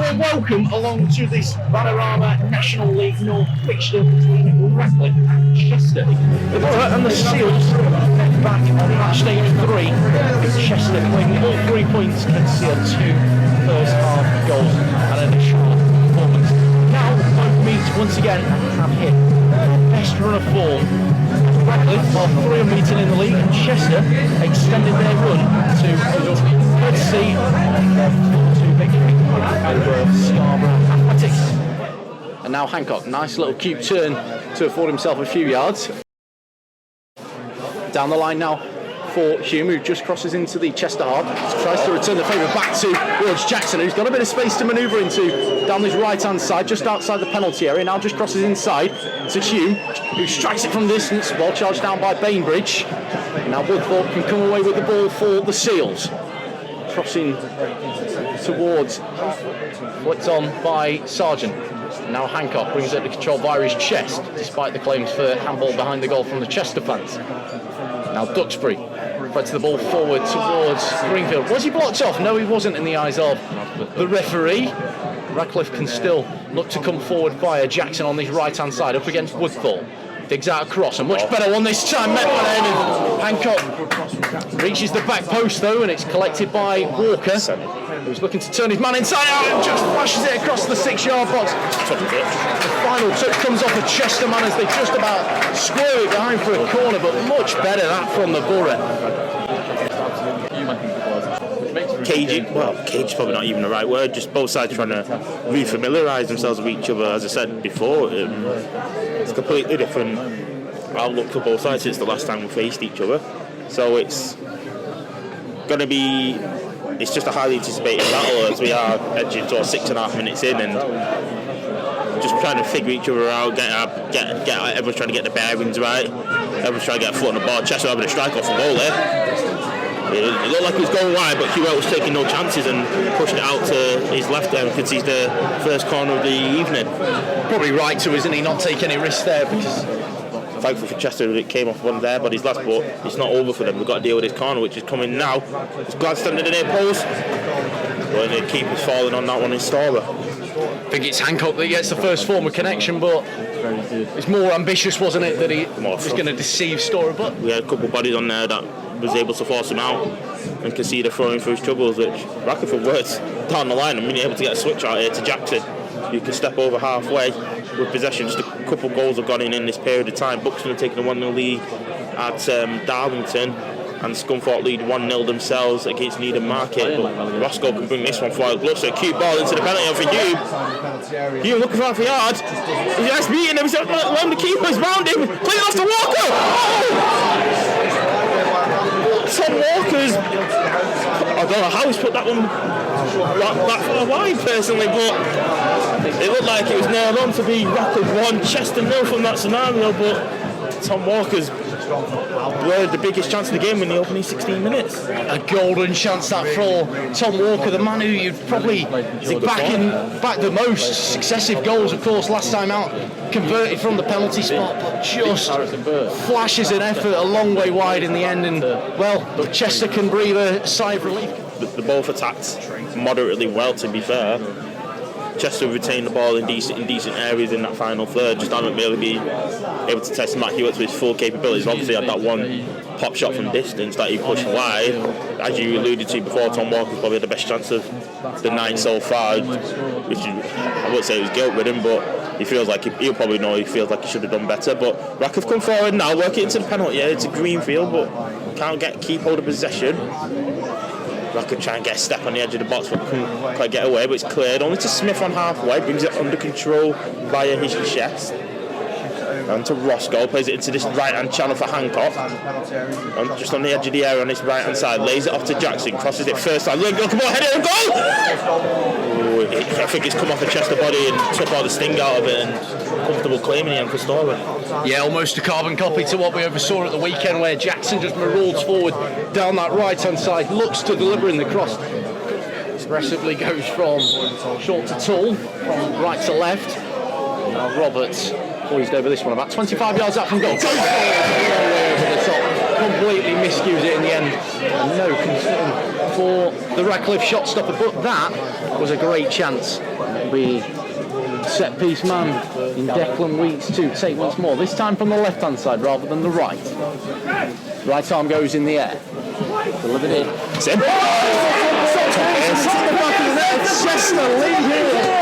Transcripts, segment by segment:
warm welcome along to this Panorama National League North fixture between Radcliffe and Chester. The Borough and the Seals back on match day 3, with Chester claiming all 3 points and Seal 2 first half goals and an additional performance. Now both meet once again and have hit their best run of form. Radcliffe are 3 unbeaten in the league and Chester extended their run to third seed and their 4-2 victory over Scarborough Athletics. And now Hancock, nice little cute turn to afford himself a few yards. Down the line now for Hume, who just crosses into the Chester half, tries to return the favour back to George Jackson, who's got a bit of space to manoeuvre into down this right hand side, just outside the penalty area. Now just crosses inside to Hume, who strikes it from distance, well charged down by Bainbridge. Now Woodthorpe can come away with the ball for the Seals. Crossing towards, flicked on by Sargent. Now Hancock brings it to control via his chest, despite the claims for handball behind the goal from the Chester fans. Now Duxbury threads the ball forward towards Greenfield. Was he blocked off? No, he wasn't in the eyes of the referee. Radcliffe can still look to come forward via Jackson on this right-hand side, up against Woodthorpe. Digs out a cross, a much better one this time, met by the end. Hancock reaches the back post though, and it's collected by Walker, who's looking to turn his man inside out and just flashes it across the 6-yard box. The final touch comes off a Chester man as they just about square it behind for a corner, but much better that from the Borough. Cagey, well, cage's probably not even the right word, just both sides trying to refamiliarise themselves with each other. As I said before, it's a completely different outlook for both sides since the last time we faced each other. So it's going to be, it's just a highly anticipated battle as we are edging towards 6.5 minutes in and just trying to figure each other out, get everyone's trying to get the bearings right, everyone's trying to get a foot on the ball. Chester having a strike off the goal there. It looked like it was going wide, but Hewitt was taking no chances and pushed it out to his left there and concedes the first corner of the evening. Probably right to, isn't he, not take any risks there, because thankful for Chester it came off one of their bodies last, but it's not over for them. We've got to deal with this corner which is coming now. It's Gladstone in the near post, but the keeper's falling on that one in Storer. I think it's Hancock that gets the first form of connection, but it's more ambitious, wasn't it, that he was going to deceive Storer. But we had a couple of bodies on there that was able to force him out and concede a throw in for his troubles, which Radcliffe worked down the line and being able to get a switch out here to Jackson. You can step over halfway with possession. Just a couple of goals have gone in this period of time. Buxton have taken a 1-0 lead at Darlington, and Scunthorpe lead 1-0 themselves against Needham Market, but Roscoe can bring this one forward. Looks like a cute ball into the penalty area for Hume. Hume looking for half a yard. He's just beating him. One of the keepers round him. Playing off to Walker. Oh! Tom Walker's, I don't know how he's put that one back far wide personally, but it looked like it was nailed on to be Radcliffe 1, Chester 0 from that scenario, but Tom Walker's blurred the biggest chance of the game in the opening 16 minutes. A golden chance that for Tom Walker, the man who you'd probably back the most successive goals, of course, last time out, converted from the penalty spot, but just flashes an effort a long way wide in the end, and well, Chester can breathe a sigh of relief. They both attacked moderately well, to be fair. Chester retained the ball in decent areas in that final third, just haven't really been able to test Matt Hewitt to his full capabilities. Obviously had that one pop shot from distance that he pushed wide. As you alluded to before, Tom Walker's probably had the best chance of the night so far, which I would say was guilt with him, but he feels like he'll probably know he feels like he should have done better. But Radcliffe come forward now, work it into the penalty area. It's a Greenfield, but can't keep hold of possession. Radcliffe try and get a step on the edge of the box, but couldn't quite get away, but it's cleared only to Smith on halfway, brings it under control via his chest, and to Roscoe, plays it into this right hand channel for Hancock, and just on the edge of the area on this right hand side, lays it off to Jackson, crosses it first time, look, come on, header and goal! I think it's come off a Chester body and took all the sting out of it, and comfortable claim in the end for Storer. Yeah, almost a carbon copy to what we oversaw at the weekend, where Jackson just marauds forward down that right hand side, looks to deliver in the cross, expressively goes from short to tall, from right to left. Now Roberts poised over this one, about 25 yards out from goal. Goes forward, all the way over the top, completely miscues it in the end. And no concern for the Radcliffe shot stopper, but that was a great chance. It'll be set piece man in Declan Weeks to take once more, this time from the left hand side rather than the right. Right arm goes in the air, delivered in. It's in. Chester lead here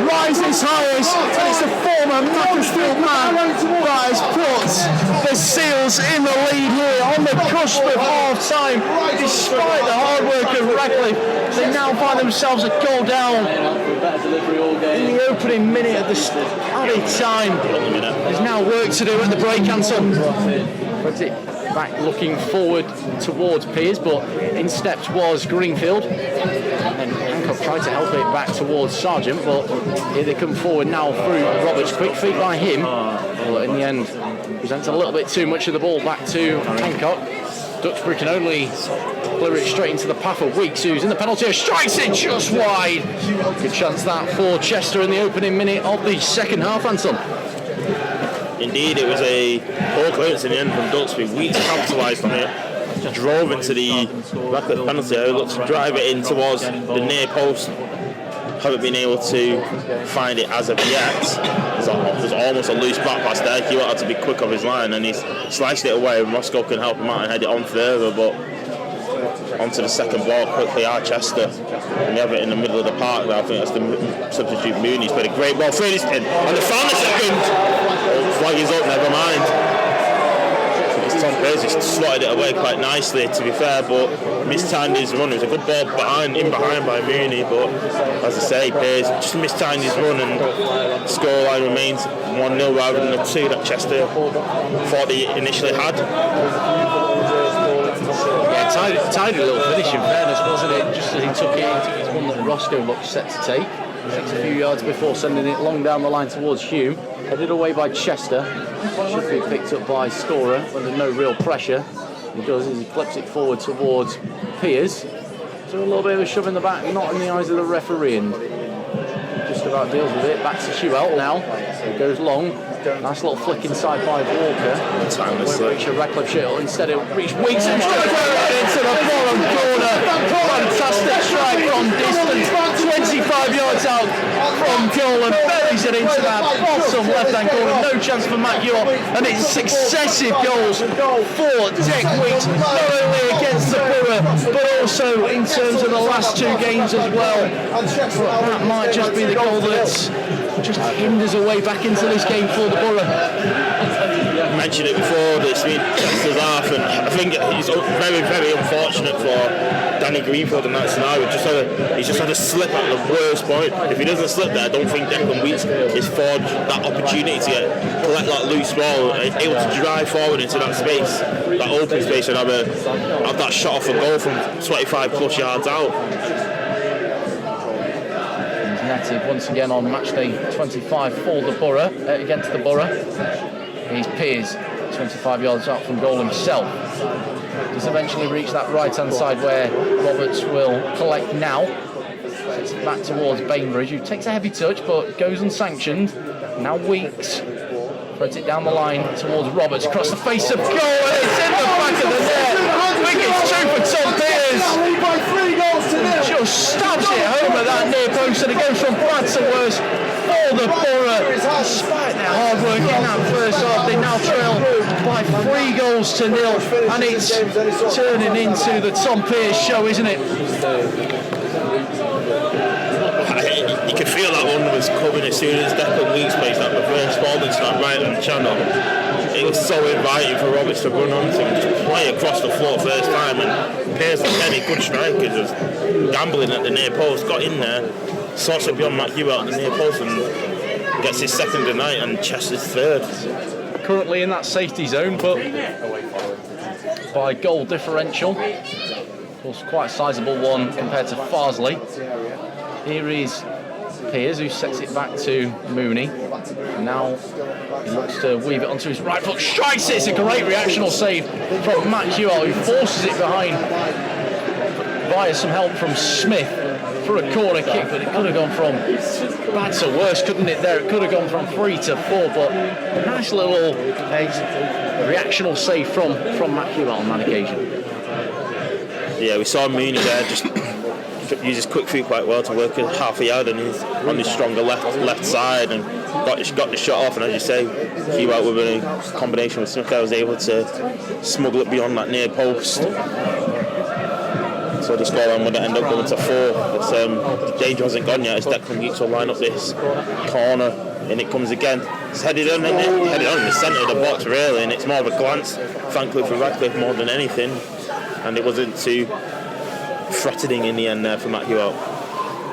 rises highest, and it's the former Macclesfield man that has put the Seals in the lead here on the cusp of half time. Despite the hard work of Radcliffe, they now find themselves a goal down in the opening minute of the added time. There's now work to do at the break, Anton. Puts it back looking forward towards Piers, but in steps was Greenfield. And Hancock tried to help it back towards Sargent, but here they come forward now through Roberts. Quick feet by him, but in the end presents a little bit too much of the ball back to Hancock. Duxbury can only clear it straight into the path of Weeks, who's in the penalty area, strikes it just wide. Good chance that for Chester in the opening minute of the second half, Anton. Indeed, it was a poor clearance in the end from Duxbury. Weeks capitalised on it, drove into the Radcliffe penalty area, looked to drive it in towards the near post. Haven't been able to find it as of yet. There's almost a loose back pass there. He had to be quick off his line, and he's sliced it away. Moscow can help him out and head it on further, but onto the second ball quickly, Chester. And you have it in the middle of the park there. I think that's the substitute Mooney. He's played a great ball through this pin. And the final second, flag is up, never mind. Tom Pearce has slotted it away quite nicely, to be fair, but mistimed his run. It was a good ball in behind by Mooney, but as I say, Pearce just mistimed his run, and the scoreline remains 1-0 rather than the 2 that Chester thought he initially had. Yeah, tidy little finish in fairness, wasn't it? Just as he took it, it's one that Roscoe looked set to take. Takes a few yards before sending it long down the line towards Hume. Headed away by Chester. Should be picked up by Scorer under no real pressure. He does as he flips it forward towards Piers. So a little bit of a shove in the back, not in the eyes of the referee, and just about deals with it. Back to Hewell now. It goes long. Nice little flick inside by Walker. Won't reach a Radcliffe shuttle. Instead it reached Weeks and straight into the bottom corner. Fantastic strike from distance. 25 yards out from goal and buries it into that bottom left-hand corner. No chance for Matt York, and it's successive goals for Dick Weeks, not only against the Borough, but also in terms of the last 2 games as well. That might just be the goal that just hinders a way back into this game for the Borough. I mentioned it before, that it's been Chester's half, and I think it's very, very unfortunate for Danny Greenfield in that scenario. He's just had a slip at the worst point. If he doesn't slip there, I don't think Declan Weeks is forged that opportunity to collect that loose ball, able to drive forward into that space, that open space, and have that shot off a goal from 25 plus yards out. Netted once again on match day 25 for the Borough, against the Borough. He's Piers, 25 yards out from goal himself. Does eventually reach that right hand side where Roberts will collect now. Sets it back towards Bainbridge, who takes a heavy touch but goes unsanctioned. Now Weeks threads it down the line towards Roberts, across the face of goal, and it's in the back of the net. Wicket's 2 for Tom Piers. Just stabs it home at that near post, and it goes from bad to worse for the Borough. Despite their hard work in that first half, they now trail by 3 goals to 0, and it's turning into the Tom Piers show, isn't it? You could feel that one was coming as soon as Declan Weeks plays that reverse ball into that right hand channel. It was so inviting for Roberts to run onto and just play across the floor first time, and Piers, like any good strikers, was gambling at the near post, got in there, sorts it beyond Matt Hewell at the near post, and gets his second tonight, and Chester's third. Currently in that safety zone, but by goal differential. Of course, quite a sizable one compared to Farsley. Here is Piers, who sets it back to Mooney. And now he looks to weave it onto his right foot, strikes it. It's a great reactional save from Matt Hewell, who forces it behind via some help from Smith. for a corner kick, but it could have gone from bad to worse, couldn't it? There, it could have gone from 3 to 4, but a nice little reactional save from Matt Hewitt on that occasion. Yeah, we saw Mooney there just use his quick feet quite well to work half a yard on his stronger left side and got the shot off. And as you say, Hewitt with a combination with Smith was able to smuggle it beyond that near post. So the scoreline would end up going to 4. But the danger hasn't gone yet as Declan Geeks will line up this corner, and it comes again. It's headed on in the centre of the box really, and it's more of a glance, thankfully for Radcliffe more than anything, and it wasn't too threatening in the end there for Matt Hewitt.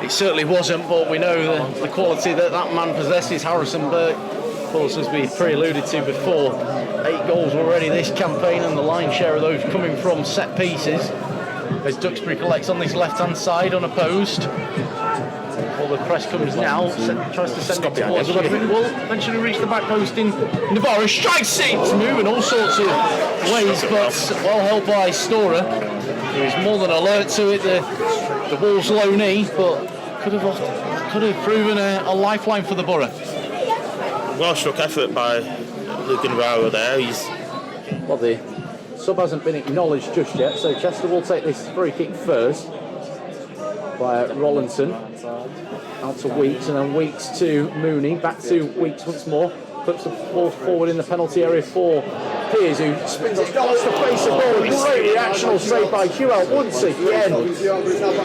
It certainly wasn't, but we know the quality that man possesses. Harrison Burke, of course, as we pre-alluded to before, 8 goals already this campaign, and the lion's share of those coming from set pieces. As Duxbury collects on this left-hand side unopposed. Well, the press comes now, tries to send it towards the will eventually reach the back post in Navarro, strikes it, it's moving all sorts of ways, but well held by Storer, who is more than alert to it, the Wolves' low knee, but could have proven a lifeline for the Borough. Well struck effort by Luke Navarro there. Well, the sub hasn't been acknowledged just yet, so Chester will take this free kick first by Rollinson. Out to Weeks, and then Weeks to Mooney, back to Weeks once more, puts the ball forward in the penalty area for Piers, who spins it across the face of goal. Great reactional save by Hewitt once again, who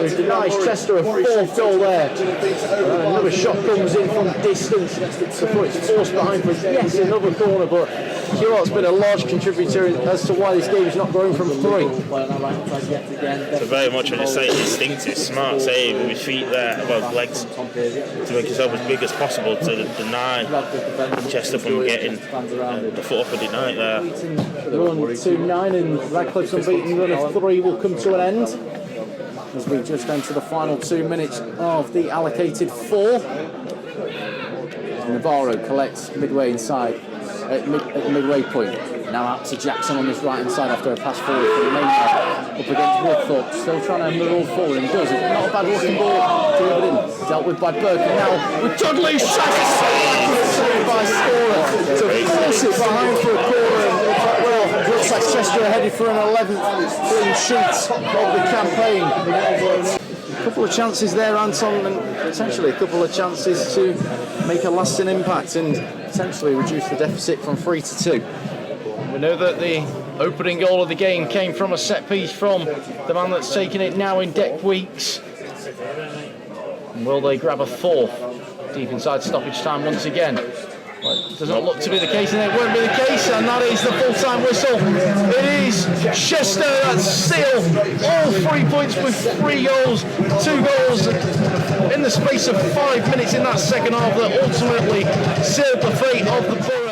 denies Chester a 4th goal there. And another shot comes in from distance, so it's forced behind for yes, another corner, but Hewitt's been a large contributor as to why this game is not going from 3. So very much, I just say, instinctive, smart save with his feet there, above legs, to make himself as big as possible to deny Chester from getting the foot up and deny it there. Run 2-9 and Radcliffe's unbeaten run of 3 will come to an end as we just enter the final 2 minutes of the allocated 4. Navarro collects midway inside at the midway point. Now out to Jackson on this right hand side after a pass forward for the main man up against Woodthorpe, still trying to move forward, and does. It's not a bad looking ball delivered in, dealt with by Burke, and now with Dudley, shot saved by Storer to force it behind for a corner. Well, looks like Chester are headed for an 11th clean sheet of the campaign. A couple of chances there, Anton, and potentially a couple of chances to make a lasting impact and potentially reduce the deficit from 3 to 2. We know that the opening goal of the game came from a set piece from the man that's taking it now in Deck Weeks. And will they grab a 4th deep inside stoppage time once again? Well, it doesn't look to be the case, and it won't be the case, and that is the full-time whistle. It is Chester that seal all 3 points with 3 goals, 2 goals in the space of 5 minutes in that second half that ultimately sealed the fate of the Borough.